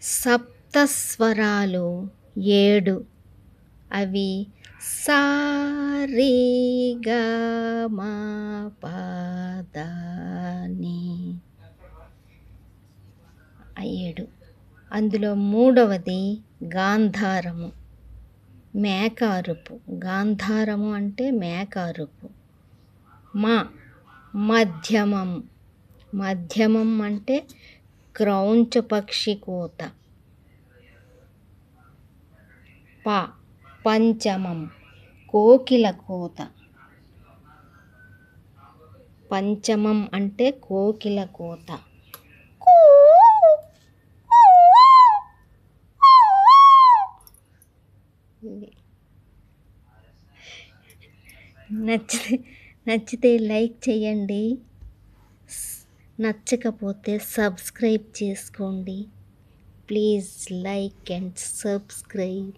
సప్తస్వరాలు 7. అవి సా రి గ మ ప ద ని. 7. అందులో 3వది గాంధారము, మేక అరుపు. గాంధారము అంటే మేక అరుపు. మధ్యమం. మధ్యమం అంటే క్రౌంచ పక్షి కూత. పంచమం కోకిల కూత. పంచమం అంటే కోకిల కూత. నచ్చితే లైక్ చేయండి, నచ్చకపోతే సబ్స్క్రైబ్ చేసుకోండి. Please like and subscribe.